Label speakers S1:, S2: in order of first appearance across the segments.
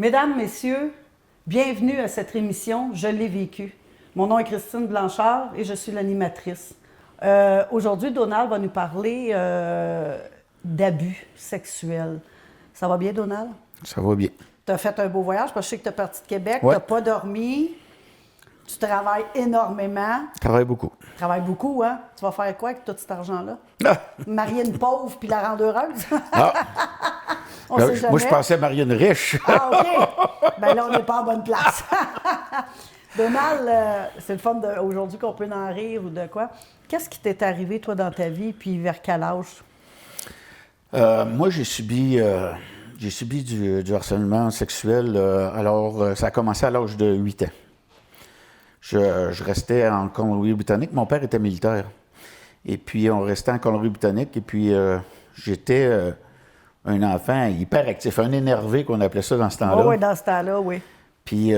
S1: Mesdames, Messieurs, bienvenue à cette émission Je l'ai vécu. Mon nom est Christine Blanchard et je suis l'animatrice. Aujourd'hui, Donald va nous parler d'abus sexuels. Ça va bien, Donald?
S2: Ça va bien.
S1: Tu as fait un beau voyage parce que je sais que tu es parti de Québec,
S2: Ouais.
S1: tu n'as pas dormi, tu travailles énormément.
S2: Je travaille beaucoup.
S1: Tu travailles beaucoup, hein? Tu vas faire quoi avec tout cet argent-là?
S2: Ah!
S1: Marier une pauvre puis la rendre heureuse?
S2: Ah!
S1: On sait jamais.
S2: Moi, je pensais marier une riche.
S1: Ah, OK. Ben là, on n'est pas en bonne place. Donald, c'est le fun aujourd'hui qu'on peut en rire ou de quoi. Qu'est-ce qui t'est arrivé, toi, dans ta vie, puis vers quel âge?
S2: Moi, j'ai subi du harcèlement sexuel. Alors, ça a commencé à l'âge de 8 ans. Je restais en Colombie-Britannique. Mon père était militaire. Et puis, on restait en Colombie-Britannique. Et puis, j'étais un enfant hyper actif, un énervé qu'on appelait ça dans ce temps-là.
S1: Oui, dans ce temps-là, oui.
S2: Puis,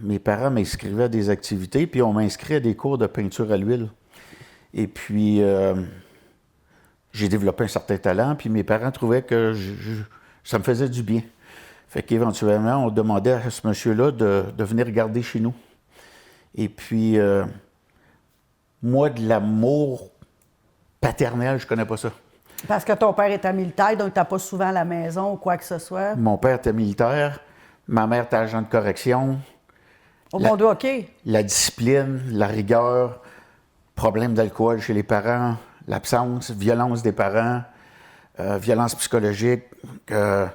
S2: mes parents m'inscrivaient à des activités. Puis, on m'inscrit à des cours de peinture à l'huile. Et puis, j'ai développé un certain talent, puis mes parents trouvaient que ça me faisait du bien. Fait qu'éventuellement, on demandait à ce monsieur-là de venir garder chez nous. Et puis, moi, de l'amour paternel, je connais pas ça.
S1: Parce que ton père était militaire, donc tu n'as pas souvent à la maison ou quoi que ce soit.
S2: Mon père était militaire, ma mère était agent de correction.
S1: Oh mon Dieu, OK.
S2: La discipline, la rigueur, problème d'alcool chez les parents, l'absence, violence des parents, violence psychologique.
S1: Fait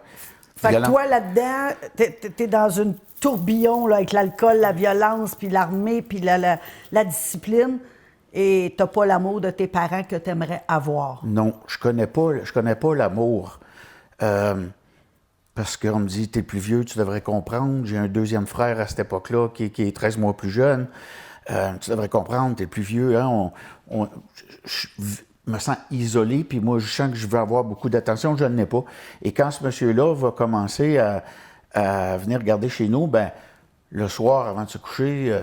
S1: que toi, là-dedans, t'es dans une tourbillon là, avec l'alcool, la violence, puis l'armée, puis la discipline, et t'as pas l'amour de tes parents que tu aimerais avoir.
S2: Non, je connais pas l'amour. Parce qu'on me dit, t'es plus vieux, tu devrais comprendre. J'ai un deuxième frère à cette époque-là qui est 13 mois plus jeune. Tu devrais comprendre, t'es plus vieux. Hein? Je me sens isolé, puis moi, je sens que je veux avoir beaucoup d'attention, je ne l'ai pas. Et quand ce monsieur-là va commencer à venir regarder chez nous, ben le soir, avant de se coucher,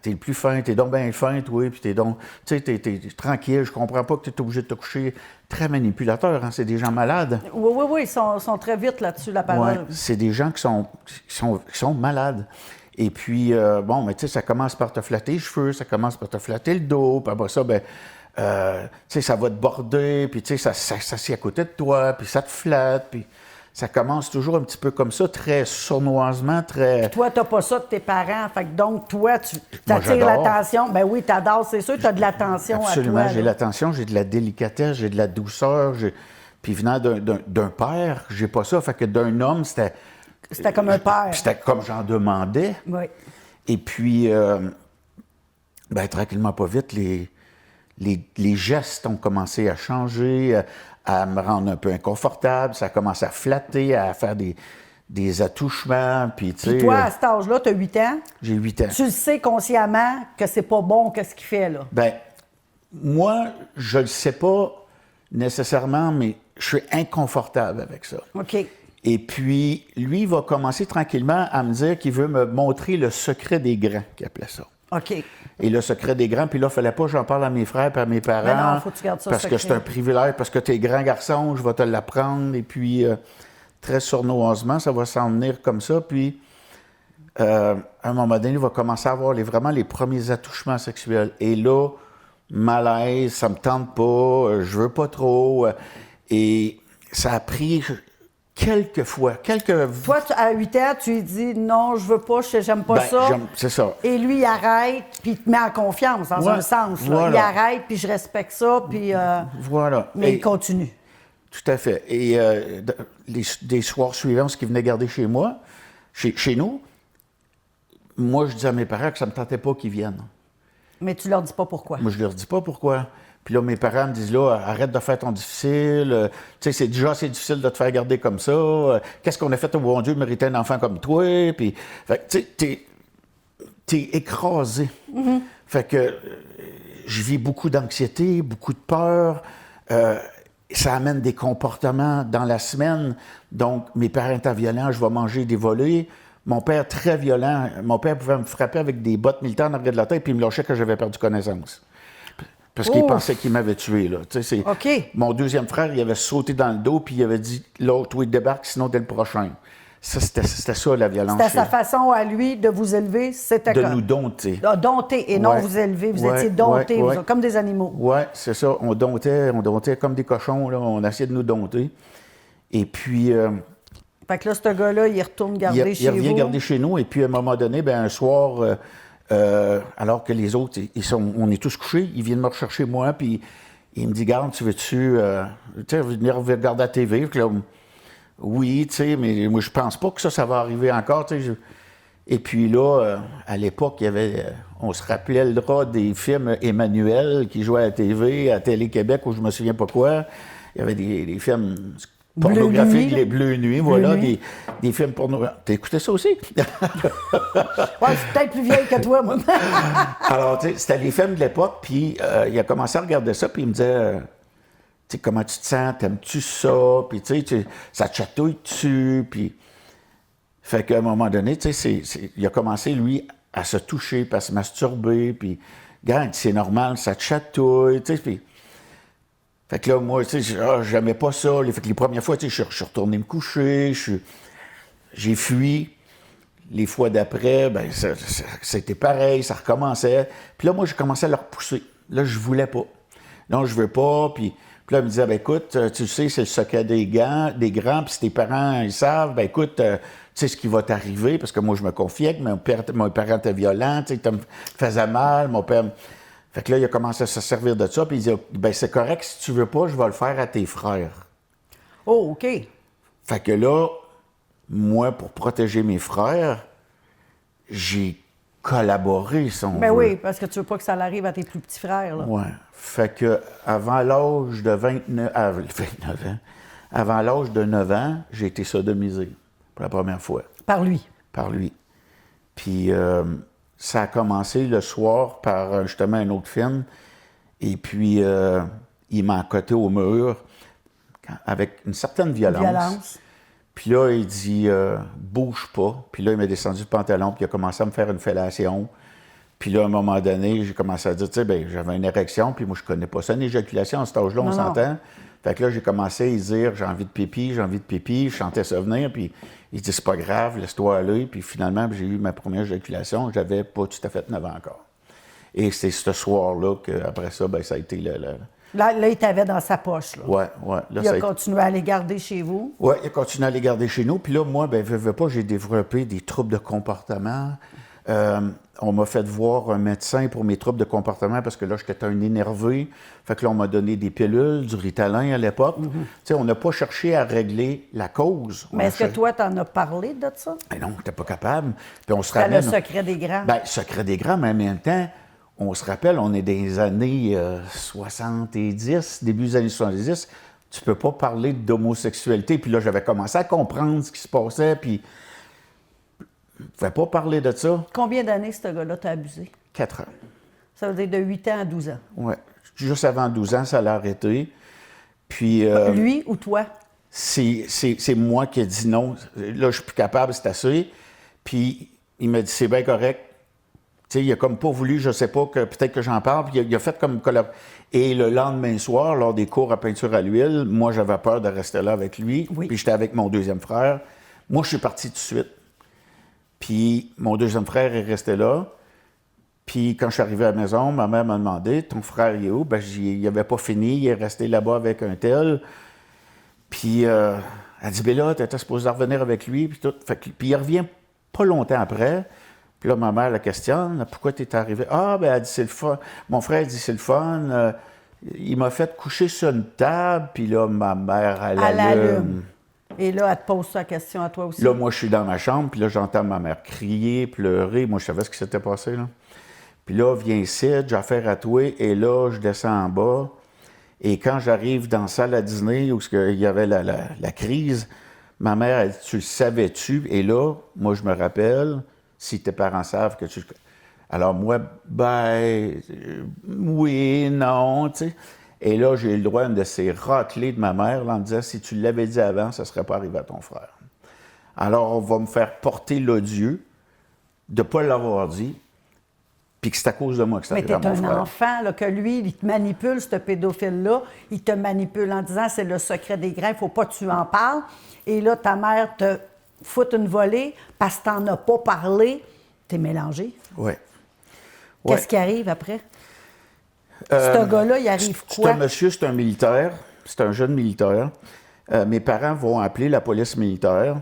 S2: t'es le plus fin, t'es donc bien fin, toi, puis t'es donc, tu sais, t'es tranquille, je comprends pas que t'es obligé de te coucher. Très manipulateur, hein? C'est des gens malades.
S1: Oui, ils sont très vite là-dessus, la parole.
S2: Ouais, c'est des gens qui sont malades. Et puis, mais tu sais, ça commence par te flatter les cheveux, ça commence par te flatter le dos, puis après ça, tu sais, ça va te border, puis tu sais, ça s'assied à côté de toi, puis ça te flatte, puis ça commence toujours un petit peu comme ça, très sournoisement, très...
S1: Toi, t'as pas ça de tes parents, fait que donc, toi, tu
S2: Moi,
S1: attires
S2: j'adore.
S1: l'attention. Ben oui, t'adores, c'est sûr, t'as de l'attention à
S2: Absolument,
S1: toi.
S2: j'ai
S1: là.
S2: l'attention, j'ai de la délicatesse, j'ai de la douceur, puis venant d'un père, j'ai pas ça, fait que d'un homme, c'était
S1: comme un père.
S2: C'était comme j'en demandais.
S1: Oui.
S2: Et puis, tranquillement, pas vite, les gestes ont commencé à changer, à me rendre un peu inconfortable. Ça a commencé à flatter, à faire des attouchements. Puis, tu sais.
S1: Puis toi, à cet âge-là, t'as 8 ans.
S2: J'ai 8 ans.
S1: Tu le sais consciemment que c'est pas bon, qu'est-ce qu'il fait, là.
S2: Ben, moi, je le sais pas nécessairement, mais je suis inconfortable avec ça.
S1: OK.
S2: Et puis, lui, il va commencer tranquillement à me dire qu'il veut me montrer le secret des grands, qu'il appelait ça.
S1: OK.
S2: Et le secret des grands, puis là, il ne fallait pas que j'en parle à mes frères et à mes parents.
S1: Ben non, faut que tu gardes ça
S2: parce
S1: secret.
S2: que c'est un privilège, parce que tu es grand garçon, je vais te l'apprendre. Et puis, très sournoisement, ça va s'en venir comme ça. Puis, à un moment donné, il va commencer à avoir vraiment les premiers attouchements sexuels. Et là, malaise, ça me tente pas, je veux pas trop. Et ça a pris quelques fois.
S1: Toi, à 8 ans, tu lui dis non, je veux pas, j'aime pas ça.
S2: C'est ça.
S1: Et lui, il arrête, puis il te met en confiance, dans un sens. Là.
S2: Voilà.
S1: Il arrête, puis je respecte ça, puis.
S2: Voilà.
S1: Mais il continue.
S2: Tout à fait. Et des soirs suivants, ce qui venait garder chez moi, chez nous, moi, je disais à mes parents que ça ne me tentait pas qu'ils viennent.
S1: Mais tu leur dis pas pourquoi.
S2: Moi, je leur dis pas pourquoi. Puis là, mes parents me disent, là, arrête de faire ton difficile. Tu sais, c'est déjà assez difficile de te faire garder comme ça. Qu'est-ce qu'on a fait au bon Dieu de mériter un enfant comme toi? Puis, fait que, tu sais, t'es écrasé.
S1: Mm-hmm.
S2: Fait que je vis beaucoup d'anxiété, beaucoup de peur. Ça amène des comportements dans la semaine. Donc, mes parents étant violents, je vais manger des volets. Mon père, très violent. Mon père pouvait me frapper avec des bottes militaires en arrière de la tête, puis il me lâchait que j'avais perdu connaissance. Parce qu'il pensait qu'il m'avait tué, là. Tu sais,
S1: OK.
S2: Mon deuxième frère, il avait sauté dans le dos, puis il avait dit « L'autre, oui, débarque, sinon t'es le prochain. » Ça, c'était ça, la violence.
S1: C'était sa façon à lui de vous élever, c'était
S2: De
S1: comme...
S2: nous dompter.
S1: Ah, dompter, et non
S2: Ouais.
S1: vous élever. Vous
S2: Ouais,
S1: étiez domptés,
S2: ouais.
S1: comme des animaux.
S2: Oui, c'est ça. On domptait comme des cochons, là. On essayait de nous dompter. Et puis,
S1: Fait que là, ce gars-là, il retourne garder chez
S2: il
S1: vous.
S2: revient garder chez nous. Et puis, à un moment donné, ben, un soir, alors que les autres, on est tous couchés, ils viennent me rechercher moi, puis il me dit, garde, tu veux-tu venir regarder la TV? Puis là, oui, tu sais, mais moi, je pense pas que ça va arriver encore, tu sais. Et puis là, à l'époque, il y avait, on se rappellera des films Emmanuel qui jouaient à la TV, à Télé-Québec, ou je me souviens pas quoi. Il y avait des films pornographiques, les Bleues Nuits, voilà, des films pornographiques. T'as écouté ça aussi?
S1: Ouais, je suis peut-être plus vieille que toi, moi.
S2: Alors, tu sais, c'était les films de l'époque, puis il a commencé à regarder ça, puis il me disait, tu sais, comment tu te sens, t'aimes-tu ça? Puis, tu sais, ça te chatouille-tu? Puis, fait qu'à un moment donné, tu sais, il a commencé, lui, à se toucher, puis à se masturber, puis, regarde, c'est normal, ça te chatouille, tu sais, puis... Fait que là, moi, tu sais, j'aimais pas ça. Fait que les premières fois, tu sais, je suis retourné me coucher, j'ai fui. Les fois d'après, ben, c'était pareil, ça recommençait. Puis là, moi, j'ai commencé à le repousser. Là, je voulais pas. Non, je veux pas, puis là, il me disait, ben écoute, tu sais, c'est le secret des grands, puis si tes parents, ils savent, ben écoute, tu sais ce qui va t'arriver, parce que moi, je me confiais que mon parent était violent, tu sais, il me faisait mal, mon père... Fait que là, il a commencé à se servir de ça, puis il dit, ben c'est correct, si tu veux pas, je vais le faire à tes frères.
S1: Oh, OK.
S2: Fait que là, moi, pour protéger mes frères, j'ai collaboré, si on
S1: Ben
S2: veut.
S1: oui, parce que tu veux pas que ça arrive à tes plus petits frères, là.
S2: Ouais. Fait que avant l'âge de 29 ans, avant l'âge de 9 ans, j'ai été sodomisé pour la première fois.
S1: Par lui.
S2: Par lui. Puis ça a commencé le soir par justement un autre film. Et puis il m'a accoté au mur avec une certaine violence. Puis là, il dit bouge pas. Puis là, il m'a descendu le pantalon, puis il a commencé à me faire une fellation. Puis là, à un moment donné, j'ai commencé à dire, tu sais, ben, j'avais une érection, puis moi, je connais pas ça, une éjaculation à cet âge-là, on s'entend. Fait que là, j'ai commencé à dire, j'ai envie de pipi, je chantais ça venir, puis il dit, c'est pas grave, laisse-toi aller. Puis finalement, j'ai eu ma première éjaculation, j'avais pas tout à fait 9 ans encore. Et c'est ce soir-là qu'après ça, ben, ça a été
S1: Là, il t'avait dans sa poche, là.
S2: Ouais. Là,
S1: Il a continué à les garder chez vous.
S2: Oui, il a continué à les garder chez nous. Puis là, moi, ben, veux pas, j'ai développé des troubles de comportement. On m'a fait voir un médecin pour mes troubles de comportement parce que là, j'étais un énervé. Fait que là, on m'a donné des pilules, du Ritalin à l'époque. Tu sais, on n'a pas cherché à régler la cause.
S1: Mais est-ce que toi, t'en as parlé de ça?
S2: Ben non, t'es pas capable. Puis on se
S1: C'était
S2: ramène...
S1: le secret des grands.
S2: Ben, secret des grands, mais en même temps, on se rappelle, on est dans les années 70, début des années 70. Tu peux pas parler d'homosexualité. Puis là, j'avais commencé à comprendre ce qui se passait, puis je ne pouvais pas parler de ça.
S1: Combien d'années, ce gars-là, t'a abusé?
S2: 4 ans.
S1: Ça veut dire de 8 ans à 12 ans.
S2: Oui. Juste avant 12 ans, ça l'a arrêté. Puis...
S1: Lui ou toi?
S2: C'est moi qui ai dit non. Là, je suis plus capable, c'est assez. Puis il m'a dit, c'est bien correct. Tu sais, il a comme pas voulu, je sais pas, que peut-être que j'en parle. Puis il a fait comme... Et le lendemain soir, lors des cours à peinture à l'huile, moi, j'avais peur de rester là avec lui.
S1: Oui.
S2: Puis j'étais avec mon deuxième frère. Moi, je suis parti tout de suite. Puis mon deuxième frère est resté là. Puis quand je suis arrivé à la maison, ma mère m'a demandé, ton frère, il est où? Ben, il n'avait pas fini, il est resté là-bas avec un tel. Puis elle dit, ben là, tu étais supposé revenir avec lui. Puis tout. Puis il revient pas longtemps après. Puis là, ma mère la questionne, pourquoi tu es arrivé? Ah, ben elle dit, c'est le fun. Mon frère dit, c'est le fun. Il m'a fait coucher sur une table. Puis là, ma mère, elle allume.
S1: Et là, elle te pose sa question à toi aussi.
S2: Là, moi, je suis dans ma chambre, puis là, j'entends ma mère crier, pleurer. Moi, je savais ce qui s'était passé, là. Puis là, viens ici, j'ai affaire à toi, et là, je descends en bas. Et quand j'arrive dans la salle à dîner, où il y avait la crise, ma mère, elle dit, tu le savais-tu? Et là, moi, je me rappelle, si tes parents savent que tu... Alors moi, ben, oui, non, tu sais. Et là, j'ai eu le droit à une de ces raclées de ma mère, là, en me disant, si tu l'avais dit avant, ça ne serait pas arrivé à ton frère. Alors, on va me faire porter l'odieux de ne pas l'avoir dit, puis que c'est à cause de moi que c'est arrivé à mon frère.
S1: Mais t'es un enfant, là, que lui, il te manipule, ce pédophile-là. Il te manipule en disant, c'est le secret des grains, il ne faut pas que tu en parles. Et là, ta mère te foutre une volée parce que tu n'en as pas parlé, tu es mélangé.
S2: Oui.
S1: Qu'est-ce qui arrive après? Ce gars-là, il arrive
S2: C'est
S1: quoi?
S2: un monsieur, c'est un militaire, c'est un jeune militaire. Mes parents vont appeler la police militaire.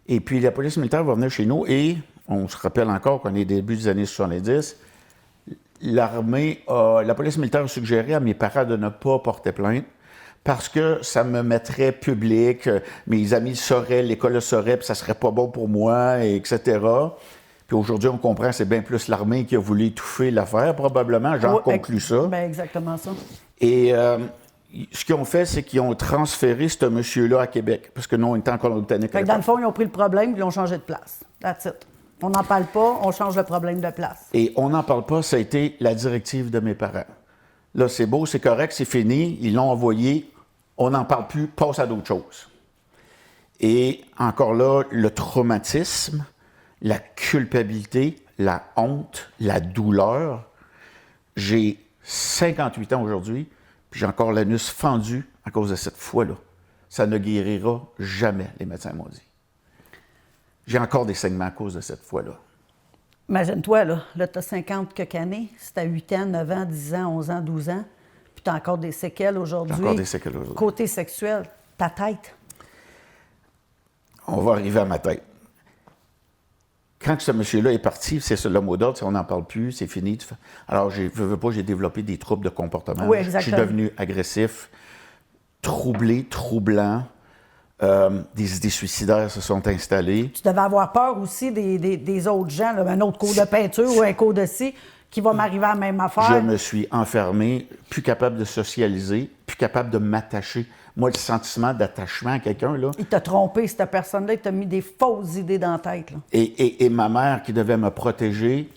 S2: Et puis la police militaire va venir chez nous et on se rappelle encore qu'on est début des années 70. La police militaire a suggéré à mes parents de ne pas porter plainte parce que ça me mettrait public, mes amis le sauraient, l'école le saurait, puis ça serait pas bon pour moi, etc. Puis aujourd'hui, on comprend que c'est bien plus l'armée qui a voulu étouffer l'affaire, probablement. J'en conclus ça.
S1: Bien, exactement ça.
S2: Et ce qu'ils ont fait, c'est qu'ils ont transféré ce monsieur-là à Québec, parce que nous, on était en Colombie-Britannique.
S1: Fait que dans le fond, ils ont pris le problème et ils l'ont changé de place. That's it. On n'en parle pas, on change le problème de place.
S2: Et on n'en parle pas, ça a été la directive de mes parents. Là, c'est beau, c'est correct, c'est fini, ils l'ont envoyé, on n'en parle plus, passe à d'autres choses. Et encore là, le traumatisme, la culpabilité, la honte, la douleur. J'ai 58 ans aujourd'hui, puis j'ai encore l'anus fendu à cause de cette fois-là. Ça ne guérira jamais, les médecins m'ont dit. J'ai encore des saignements à cause de cette fois-là.
S1: Imagine-toi, là tu as 50 quelques années, si tu as 8 ans, 9 ans, 10 ans, 11 ans, 12 ans, puis tu as encore des séquelles aujourd'hui.
S2: J'ai encore des séquelles aujourd'hui.
S1: Côté sexuel, ta tête.
S2: On va arriver à ma tête. Quand ce monsieur-là est parti, c'est ça le mot d'ordre, on n'en parle plus, c'est fini. Alors, je veux pas, j'ai développé des troubles de comportement.
S1: Oui, exactement.
S2: Je suis devenu agressif, troublé, troublant. Des idées suicidaires se sont installées.
S1: Tu devais avoir peur aussi des autres gens, là, un autre cours de peinture ou un cours de ci, qui va m'arriver à la même affaire.
S2: Je me suis enfermé, plus capable de socialiser, plus capable de m'attacher. Moi, le sentiment d'attachement à quelqu'un, là...
S1: Il t'a trompé, cette personne-là, il t'a mis des fausses idées dans la tête. Là.
S2: Et ma mère qui devait me protéger,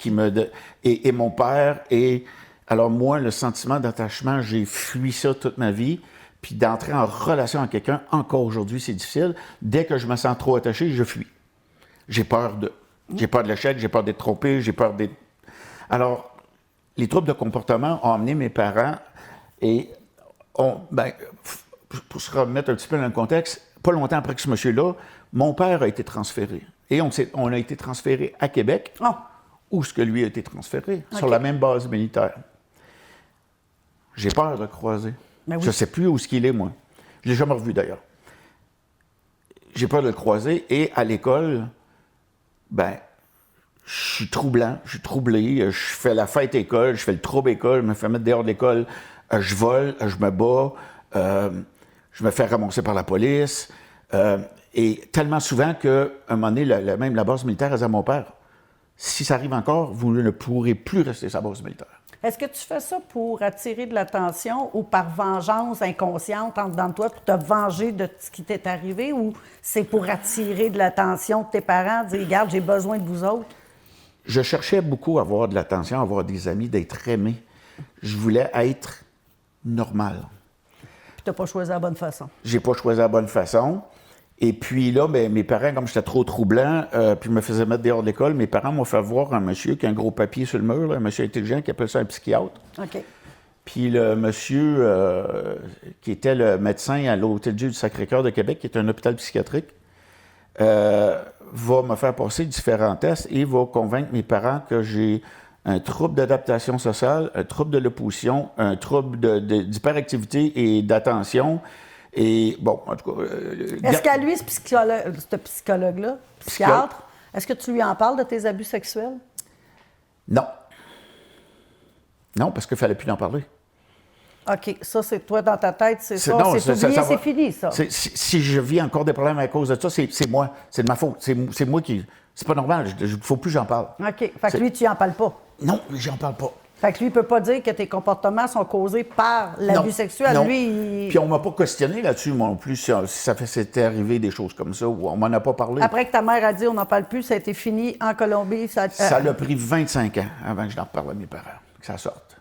S2: et mon père, alors moi, le sentiment d'attachement, j'ai fui ça toute ma vie. Puis d'entrer en relation avec quelqu'un, encore aujourd'hui, c'est difficile. Dès que je me sens trop attaché, je fuis. J'ai peur de l'échec, j'ai peur d'être trompé, j'ai peur d'être... Alors, les troubles de comportement ont amené mes parents et pour se remettre un petit peu dans le contexte, pas longtemps après que ce monsieur-là, mon père a été transféré. Et on a été transféré à Québec, où ce que lui a été transféré, sur la même base militaire. J'ai peur de le croiser.
S1: Ben oui.
S2: Je ne sais plus où est-ce qu'il est, moi. Je ne l'ai jamais revu, d'ailleurs. J'ai peur de le croiser. Et à l'école, je suis troublant, je suis troublé. Je fais la fête école, je fais le trouble école, je me fais mettre dehors de l'école. Je vole, je me bats, je me fais ramasser par la police. Et tellement souvent qu'à un moment donné, même la base militaire a dit à mon père, si ça arrive encore, vous ne pourrez plus rester sur la base militaire.
S1: Est-ce que tu fais ça pour attirer de l'attention ou par vengeance inconsciente en dedans de toi pour te venger de ce qui t'est arrivé ou c'est pour attirer de l'attention de tes parents, dire « Regarde, j'ai besoin de vous autres ».
S2: Je cherchais beaucoup à avoir de l'attention, à avoir des amis, d'être aimé. Je voulais être normal.
S1: Puis tu n'as pas choisi la bonne façon.
S2: J'ai pas choisi la bonne façon. Et puis là, mes parents, comme j'étais trop troublant, puis me faisaient mettre dehors de l'école, mes parents m'ont fait voir un monsieur qui a un gros papier sur le mur, là, un monsieur intelligent qui appelle ça un psychiatre.
S1: OK.
S2: Puis le monsieur qui était le médecin à l'Hôtel-Dieu du Sacré-Cœur de Québec, qui est un hôpital psychiatrique, va me faire passer différents tests et va convaincre mes parents que j'ai un trouble d'adaptation sociale, un trouble de l'opposition, un trouble d'hyperactivité et d'attention. Et bon, en tout cas...
S1: Est-ce qu'à lui, ce psychologue-là, psychiatre, est-ce que tu lui en parles de tes abus sexuels?
S2: Non. Non, parce qu'il ne fallait plus en parler.
S1: OK, ça, c'est toi dans ta tête, c'est ça.
S2: Non,
S1: c'est oublié, c'est fini, ça.
S2: Si je vis encore des problèmes à cause de ça, c'est moi. C'est de ma faute. C'est moi qui... C'est pas normal. Il ne faut plus que j'en parle.
S1: OK. Fait que lui, tu n'en parles pas.
S2: Non, j'en parle pas.
S1: Fait que lui, il ne peut pas dire que tes comportements sont causés par l'abus sexuel.
S2: Non.
S1: Lui,
S2: Puis on ne m'a pas questionné là-dessus, moi non plus, si c'était arrivé des choses comme ça, ou on m'en a pas parlé.
S1: Après que ta mère a dit on n'en parle plus, ça a été fini en Colombie. Ça
S2: a pris 25 ans avant que je n'en reparle à mes parents, que ça sorte.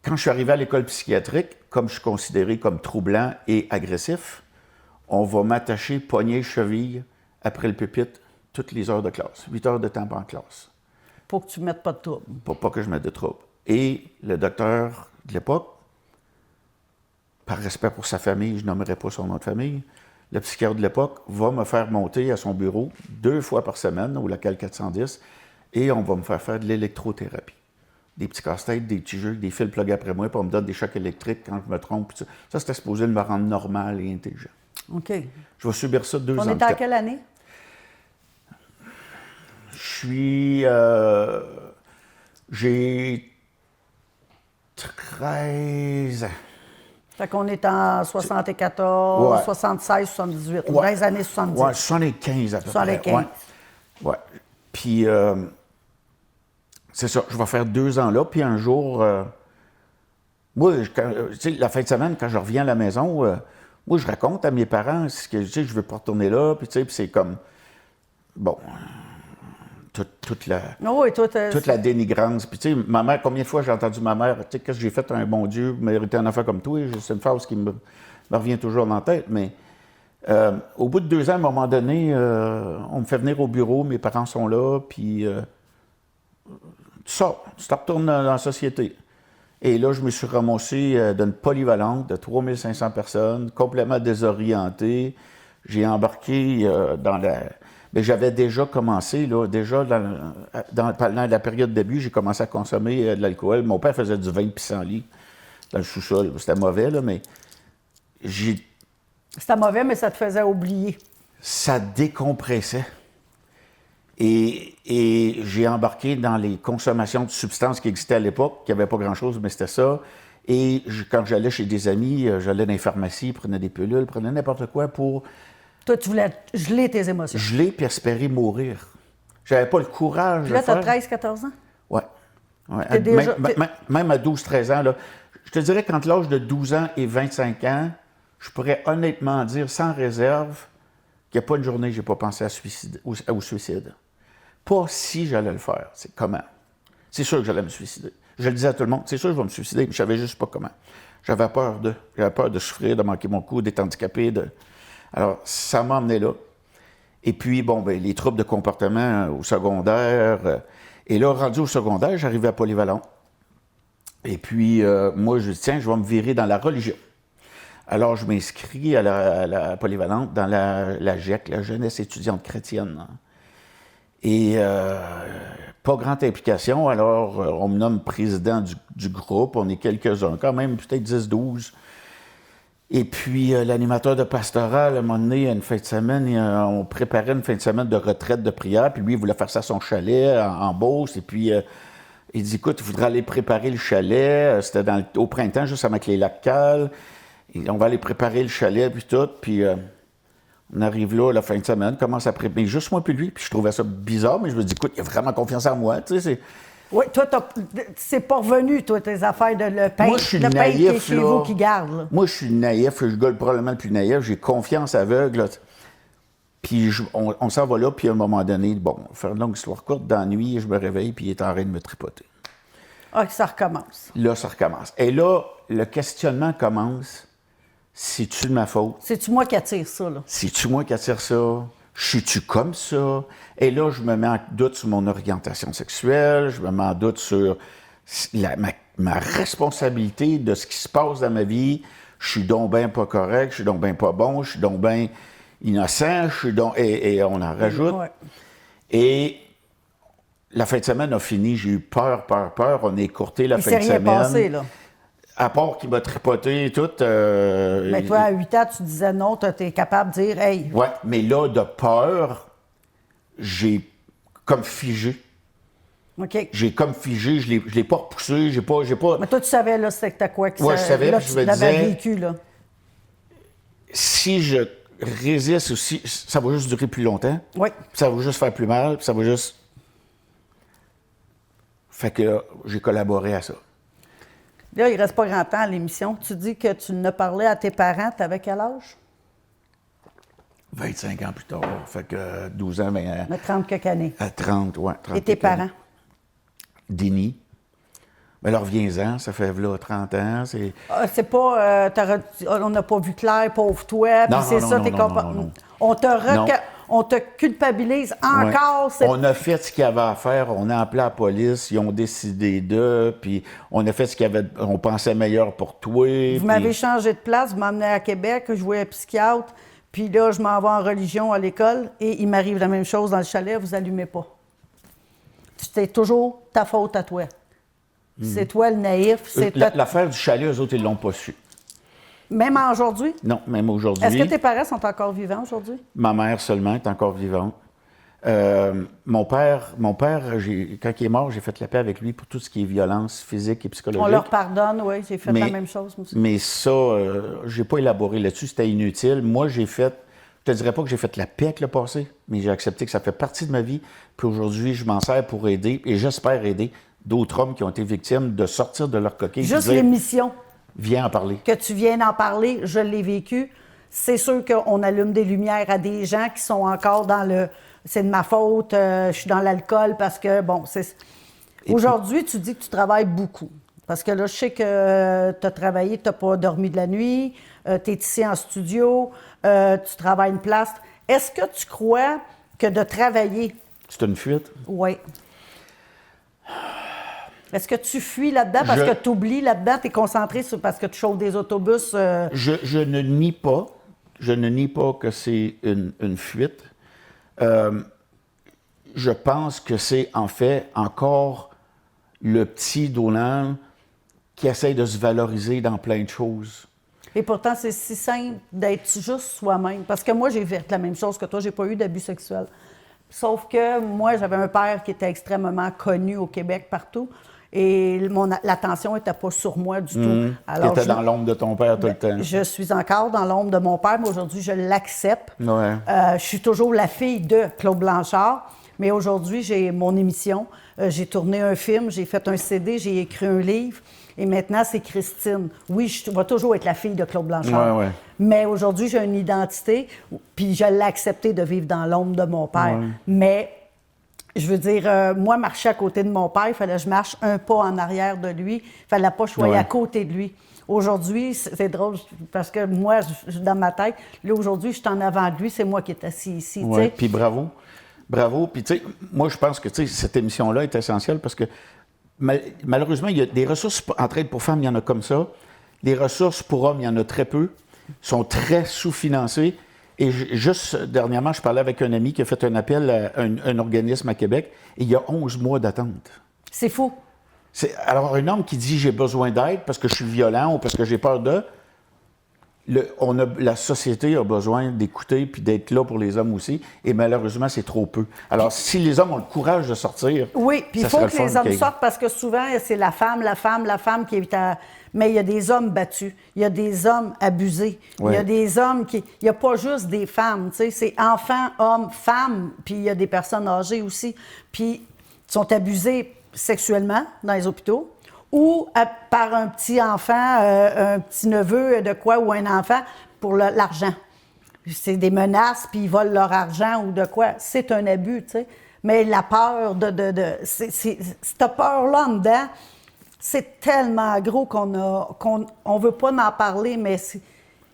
S2: Quand je suis arrivé à l'école psychiatrique, comme je suis considéré comme troublant et agressif, on va m'attacher poignet, cheville, après le pupitre, toutes les heures de classe. 8 heures de temps en classe.
S1: Pour que tu ne mettes pas de trouble.
S2: Pour pas que je mette de trouble. Et le docteur de l'époque, par respect pour sa famille, je nommerai pas son nom de famille, le psychiatre de l'époque va me faire monter à son bureau 2 fois par semaine, au local 410, et on va me faire de l'électrothérapie. Des petits casse-têtes, des petits jeux, des fils plugués après moi, puis on me donne des chocs électriques quand je me trompe. Ça, c'était supposé me rendre normal et intelligent.
S1: OK.
S2: Je vais subir ça 2 ans.
S1: On est en quelle année?
S2: J'ai 13 ans.
S1: Fait qu'on est en 74,
S2: Ouais.
S1: 76, 78,
S2: Ouais.
S1: dans les années 70.
S2: Ouais, 75 à peu
S1: 75.
S2: près. Ouais. Puis, c'est ça, je vais faire 2 ans là, puis un jour, moi, tu sais, la fin de semaine, quand je reviens à la maison, moi, je raconte à mes parents ce que, tu sais, je veux pas retourner là, puis tu sais, puis c'est comme, bon, toute la...
S1: Oh oui, toi,
S2: Toute la dénigrance. Puis, tu sais, ma mère, combien de fois j'ai entendu ma mère, tu sais, qu'est-ce que j'ai fait un bon Dieu, mériter un enfant comme toi? C'est une phrase qui me revient toujours dans la tête. Mais au bout de 2 ans, à un moment donné, on me fait venir au bureau, mes parents sont là, puis tu sors, tu te retournes dans la société. Et là, je me suis ramassé d'une polyvalente de 3500 personnes, complètement désorienté. J'ai embarqué dans la... Mais j'avais déjà commencé, là, pendant la période de début, j'ai commencé à consommer de l'alcool. Mon père faisait du vin de pissenlit dans le sous-sol. C'était mauvais, là, mais
S1: C'était mauvais, mais ça te faisait oublier.
S2: ça décompressait. Et j'ai embarqué dans les consommations de substances qui existaient à l'époque, qui n'avaient pas grand-chose, mais c'était ça. Et quand j'allais chez des amis, j'allais dans les pharmacies, prenais des pilules, prenais n'importe quoi pour...
S1: Toi, tu voulais geler tes émotions.
S2: geler puis espérer mourir. J'avais pas le courage
S1: Puis là,
S2: de
S1: tu as
S2: faire.
S1: 13, 14 ans?
S2: Ouais. Ouais.
S1: T'es déjà-
S2: Même à 12-13 ans, là, je te dirais qu'entre l'âge de 12 ans et 25 ans, je pourrais honnêtement dire sans réserve qu'il n'y a pas une journée que je n'ai pas pensé au suicide. Pas si j'allais le faire, c'est comment. C'est sûr que j'allais me suicider. Je le disais à tout le monde, c'est sûr que je vais me suicider, mais je ne savais juste pas comment. J'avais peur de souffrir, de manquer mon coup, d'être handicapé. Alors, ça m'a emmené là. Et puis, bon, ben, les troubles de comportement au secondaire. Et là, rendu au secondaire, j'arrivais à Polyvalent. Et puis, moi, je dis, tiens, je vais me virer dans la religion. Alors, je m'inscris à la Polyvalente dans la GEC, la Jeunesse étudiante chrétienne. Et pas grande implication. Alors, on me nomme président du groupe. On est quelques-uns, quand même, peut-être 10-12. Et puis, l'animateur de pastoral, à un moment donné, à une fin de semaine, on préparait une fin de semaine de retraite de prière, puis lui, il voulait faire ça à son chalet, en Beauce, et puis il dit, écoute, il faudra aller préparer le chalet, c'était au printemps, juste avec les lacs cales, et on va aller préparer le chalet, puis tout, puis on arrive là, la fin de semaine, commence à préparer, juste moi puis lui, puis je trouvais ça bizarre, mais je me dis, écoute, il a vraiment confiance en moi, tu sais,
S1: Oui, toi, c'est pas revenu, toi, tes affaires de le pain.
S2: Moi, je suis
S1: le pain qui est
S2: naïf,
S1: chez
S2: là.
S1: vous qui garde, là.
S2: Moi, je suis naïf, je gueule probablement le plus naïf, j'ai confiance aveugle. Là. Puis on s'en va là, puis à un moment donné, bon, faire une longue histoire courte, dans la nuit, je me réveille, puis il est en train de me tripoter.
S1: Ah, ça recommence.
S2: Là, ça recommence. Et là, le questionnement commence. C'est-tu de ma faute?
S1: C'est-tu moi qui attire ça, là?
S2: C'est-tu moi qui attire ça? Suis-tu comme ça? Et là, je me mets en doute sur mon orientation sexuelle, je me mets en doute sur ma responsabilité de ce qui se passe dans ma vie. Je suis donc bien pas correct, je suis donc bien pas bon, je suis donc bien innocent, je suis donc... Et on en rajoute.
S1: Ouais.
S2: Et la fin de semaine a fini, j'ai eu peur. On a écourté la
S1: Il
S2: fin
S1: s'est
S2: de
S1: rien
S2: semaine.
S1: passé, là.
S2: À part qu'il m'a tripoté et tout.
S1: Mais toi, à 8 ans, tu disais non, tu es capable de dire, hey,
S2: Ouais, mais là, de peur, j'ai comme figé.
S1: OK.
S2: J'ai comme figé, je l'ai pas repoussé, j'ai pas...
S1: Mais toi, tu savais, là, c'était quoi que
S2: Ouais, je savais,
S1: là,
S2: puis
S1: tu
S2: je me
S1: l'avais
S2: disais-
S1: vécu, là.
S2: Si je résiste aussi, ça va juste durer plus longtemps.
S1: Oui.
S2: Puis ça va juste faire plus mal, puis ça va juste... Fait que là, j'ai collaboré à ça.
S1: Là, il reste pas grand temps à l'émission. Tu dis que tu ne parlais à tes parents, t'avais quel âge?
S2: 25 ans plus tard, fait que 12 ans, mais
S1: De 30 quelques années.
S2: à 30, ouais. 30
S1: Et tes
S2: quelques années.
S1: parents?
S2: Déni. Mais alors, reviens-en, ça fait là 30 ans, c'est...
S1: Ah, c'est pas, on n'a pas vu clair, pauvre toi, puis
S2: Non,
S1: c'est
S2: non,
S1: ça,
S2: non,
S1: tes
S2: non,
S1: comportements.
S2: non, non.
S1: On te culpabilise encore.
S2: Ouais. On a fait ce qu'il y avait à faire, on a appelé la police, ils ont décidé d'eux, puis on a fait ce qu'il y avait, on pensait meilleur pour toi.
S1: Vous m'avez changé de place, vous m'emmenez à Québec, je voyais un psychiatre, Puis là, je m'en vais en religion à l'école et il m'arrive la même chose dans le chalet, vous allumez pas. C'est toujours ta faute à toi. C'est toi le naïf.
S2: L'affaire du chalet, eux autres, ils l'ont pas su.
S1: Même aujourd'hui?
S2: Non, même aujourd'hui.
S1: Est-ce que tes parents sont encore vivants aujourd'hui?
S2: Ma mère seulement est encore vivante. Mon père, quand il est mort, j'ai fait la paix avec lui pour tout ce qui est violence physique et psychologique.
S1: On leur pardonne, oui, j'ai fait la même chose, moi aussi.
S2: Mais ça, j'ai pas élaboré là-dessus, c'était inutile. Moi, je te dirais pas que j'ai fait la paix avec le passé, mais j'ai accepté que ça fait partie de ma vie. Puis aujourd'hui, je m'en sers pour aider, et j'espère aider d'autres hommes qui ont été victimes de sortir de leur coquille.
S1: Juste l'émission.
S2: Viens en parler.
S1: Que tu viennes en parler, je l'ai vécu. C'est sûr qu'on allume des lumières à des gens qui sont encore dans le « c'est de ma faute, je suis dans l'alcool » parce que, bon, c'est... Aujourd'hui, tu dis que tu travailles beaucoup. Parce que là, je sais que tu as travaillé, tu n'as pas dormi de la nuit, tu es ici en studio, tu travailles une place. Est-ce que tu crois que de travailler...
S2: C'est une fuite?
S1: Oui. Est-ce que tu fuis là-dedans parce que tu oublies là-dedans, tu es concentré sur parce que tu chauffes des autobus?
S2: Je ne nie pas. Je ne nie pas que c'est une fuite. Je pense que c'est en fait encore le petit Donald qui essaye de se valoriser dans plein de choses.
S1: Et pourtant, c'est si simple d'être juste soi-même. Parce que moi, j'ai fait la même chose que toi, j'ai pas eu d'abus sexuel. Sauf que moi, j'avais un père qui était extrêmement connu au Québec partout. Et l'attention n'était pas sur moi du tout.
S2: Alors, tu étais dans l'ombre de ton père tout le temps.
S1: Je suis encore dans l'ombre de mon père, mais aujourd'hui, je l'accepte.
S2: Ouais.
S1: Je suis toujours la fille de Claude Blanchard, mais aujourd'hui, j'ai mon émission. J'ai tourné un film, j'ai fait un CD, j'ai écrit un livre. Et maintenant, c'est Christine. Oui, je vais toujours être la fille de Claude Blanchard.
S2: Ouais.
S1: Mais aujourd'hui, j'ai une identité, puis je l'ai accepté de vivre dans l'ombre de mon père.
S2: Ouais.
S1: Mais... Je veux dire, moi, marcher à côté de mon père, il fallait que je marche un pas en arrière de lui. Il fallait pas que je sois à côté de lui. Aujourd'hui, c'est drôle, parce que moi, dans ma tête, là, aujourd'hui, je suis en avant de lui, c'est moi qui est assis ici.
S2: Oui, puis bravo. Bravo. Puis, tu sais, moi, je pense que cette émission-là est essentielle parce que, malheureusement, il y a des ressources en traide pour femmes, il y en a comme ça. Les ressources pour hommes, il y en a très peu. Sont très sous-financées. Et juste dernièrement, je parlais avec un ami qui a fait un appel à un organisme à Québec et il y a 11 mois d'attente.
S1: C'est fou.
S2: Alors, un homme qui dit « j'ai besoin d'aide parce que je suis violent ou parce que j'ai peur de », la société a besoin d'écouter puis d'être là pour les hommes aussi. Et malheureusement, c'est trop peu. Alors, si les hommes ont le courage de sortir...
S1: Oui, puis il faut que les hommes sortent parce que souvent, c'est la femme qui est à... Mais il y a des hommes battus, il y a des hommes abusés, il y a des hommes qui... Il n'y a pas juste des femmes, tu sais, c'est enfants, hommes, femmes, puis il y a des personnes âgées aussi, puis sont abusés sexuellement dans les hôpitaux ou par un petit enfant, un petit neveu de quoi, ou un enfant pour l'argent. C'est des menaces, puis ils volent leur argent ou de quoi. C'est un abus, tu sais. Mais la peur cette peur-là en dedans, c'est tellement gros qu'on ne veut pas en parler, mais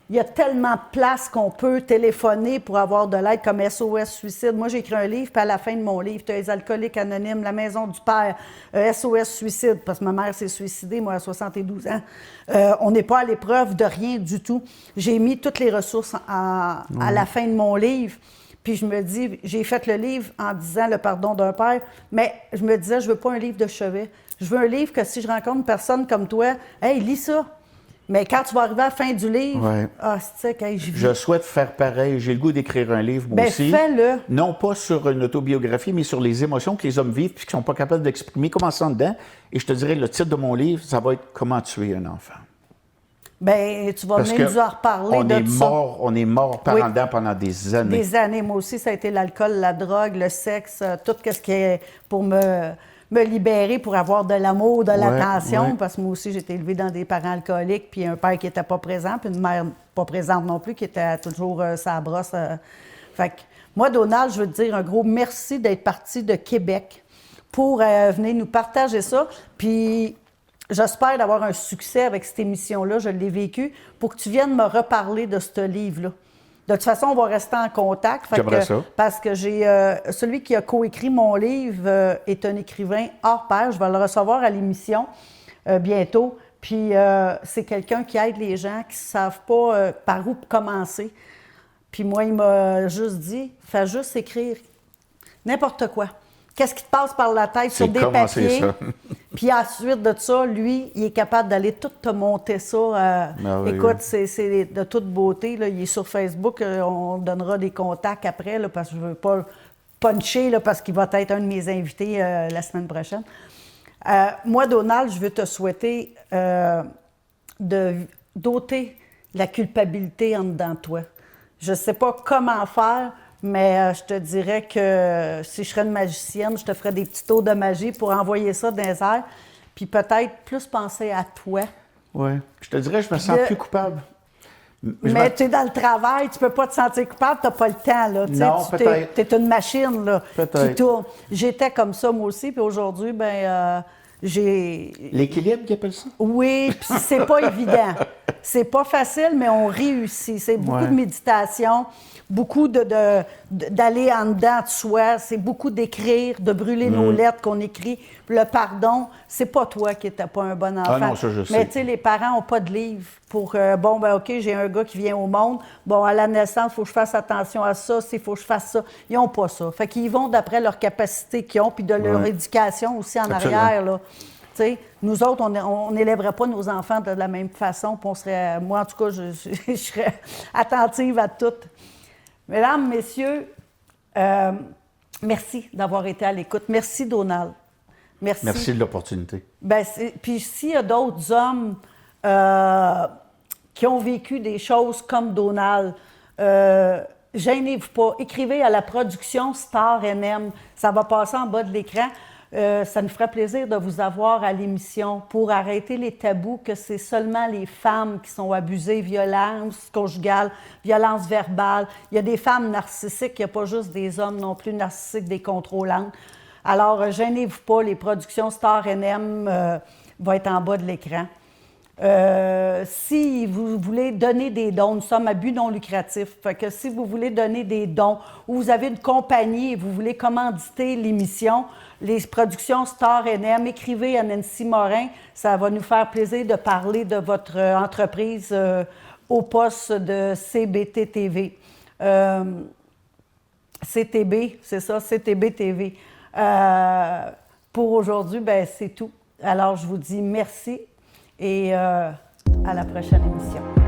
S1: il y a tellement de places qu'on peut téléphoner pour avoir de l'aide, comme SOS Suicide. Moi, j'ai écrit un livre, puis à la fin de mon livre, tu as les alcooliques anonymes, la maison du père, SOS Suicide, parce que ma mère s'est suicidée, moi, à 72 ans. On n'est pas à l'épreuve de rien du tout. J'ai mis toutes les ressources à la fin de mon livre. Puis je me dis, j'ai fait le livre en disant le pardon d'un père, mais je me disais, je veux pas un livre de chevet. Je veux un livre que si je rencontre une personne comme toi, hey, lis ça. Mais quand tu vas arriver à la fin du livre,
S2: je souhaite faire pareil. J'ai le goût d'écrire un livre, moi aussi.
S1: Fais-le.
S2: Non pas sur une autobiographie, mais sur les émotions que les hommes vivent puis qu'ils ne sont pas capables d'exprimer. Commençons dedans. Et je te dirais, le titre de mon livre, ça va être « Comment tuer un enfant ».
S1: Bien, tu vas venir nous en reparler de ça.
S2: On est mort par en dedans pendant des années.
S1: Des années. Moi aussi, ça a été l'alcool, la drogue, le sexe, tout ce qui est pour me libérer, pour avoir de l'amour, de l'attention. Parce que moi aussi, j'ai été élevée dans des parents alcooliques, puis un père qui n'était pas présent, puis une mère pas présente non plus, qui était toujours sa brosse. Fait que moi, Donald, je veux te dire un gros merci d'être parti de Québec pour venir nous partager ça. Puis... j'espère d'avoir un succès avec cette émission-là, je l'ai vécu, pour que tu viennes me reparler de ce livre-là. De toute façon, on va rester en contact.
S2: J'aimerais ça.
S1: Parce que j'ai celui qui a coécrit mon livre est un écrivain hors pair. Je vais le recevoir à l'émission bientôt. Puis c'est quelqu'un qui aide les gens qui ne savent pas par où commencer. Puis moi, il m'a juste dit, fais juste écrire n'importe quoi. Qu'est-ce qui te passe par la tête sur des papiers?
S2: Ça.
S1: Puis ensuite de ça, lui, il est capable d'aller tout te monter ça. Écoute, c'est de toute beauté. Là. Il est sur Facebook. On donnera des contacts après, là, parce que je ne veux pas puncher, là, parce qu'il va être un de mes invités la semaine prochaine. Moi, Donald, je veux te souhaiter d'ôter la culpabilité en dedans de toi. Je ne sais pas comment faire, mais je te dirais que si je serais une magicienne, je te ferais des petits tours de magie pour envoyer ça dans les airs, puis peut-être plus penser à toi.
S2: Oui. Je te dirais, je me sens plus coupable.
S1: Mais tu es dans le travail, tu peux pas te sentir coupable, tu n'as pas le temps. Là.
S2: Non, peut-être.
S1: Tu es une machine là,
S2: peut-être.
S1: Qui tourne. J'étais comme ça, moi aussi, puis aujourd'hui, j'ai...
S2: L'équilibre, qu'ils appellent ça?
S1: Oui, puis c'est pas évident. C'est pas facile, mais on réussit. C'est beaucoup de méditation, beaucoup d'aller en dedans de soi, c'est beaucoup d'écrire, de brûler nos lettres qu'on écrit. Le pardon, c'est pas toi qui n'étais pas un bon enfant.
S2: Ah non, ça, je sais.
S1: Mais tu sais, les parents n'ont pas de livre pour, OK, j'ai un gars qui vient au monde, à la naissance, il faut que je fasse attention à ça, il faut que je fasse ça. Ils n'ont pas ça. Fait qu'ils vont d'après leur capacité qu'ils ont, puis de leur éducation aussi en arrière, là. T'sais, nous autres, on n'élèverait pas nos enfants de la même façon, puis on serait, moi en tout cas, je serais attentive à tout. Mesdames, messieurs, merci d'avoir été à l'écoute. Merci, Donald. Merci.
S2: Merci de l'opportunité.
S1: Puis s'il y a d'autres hommes qui ont vécu des choses comme Donald, gênez-vous pas. Écrivez à la production Star NM. Ça va passer en bas de l'écran. Ça nous ferait plaisir de vous avoir à l'émission pour arrêter les tabous que c'est seulement les femmes qui sont abusées, violence conjugale, violence verbale. Il y a des femmes narcissiques, il n'y a pas juste des hommes non plus narcissiques, des contrôlantes. Alors, gênez-vous pas, les productions Star NM vont être en bas de l'écran. Si vous voulez donner des dons, nous sommes à but non lucratif. Fait que si vous voulez donner des dons ou vous avez une compagnie et vous voulez commanditer l'émission, les productions Star NM, écrivez à Nancy Morin. Ça va nous faire plaisir de parler de votre entreprise au poste de CBT TV. CTB, c'est ça, CTB TV. Pour aujourd'hui, c'est tout. Alors, je vous dis merci et à la prochaine émission.